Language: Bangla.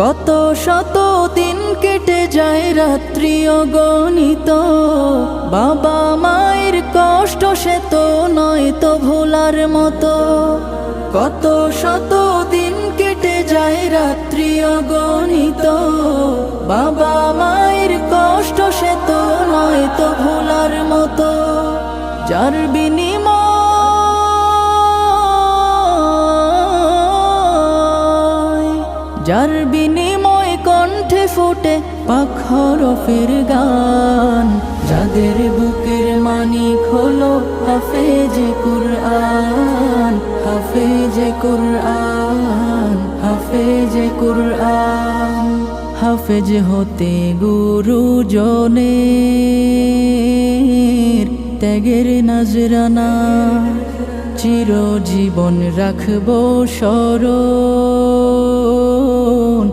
কত শত দিন কেটে যায় রাত্রি অগণিত, বাবা মায়ের কষ্ট সে তো নয় তো ভোলার মতো। কত শত দিন কেটে যায় রাত্রি অগণিত, বাবা মায়ের কষ্ট সে তো নয় তো ভোলার মতো। যার বিনিময় কণ্ঠে ফোটে পাক হরফের গান, যাদের বুকের মানিক হলো হাফেজে কুরআন, হাফেজে কুরআন, হাফেজে কুরআন। হাফেজ হতে গুরুজনের ত্যাগের নজরানা চিরজীবন রাখবো স্মরণ।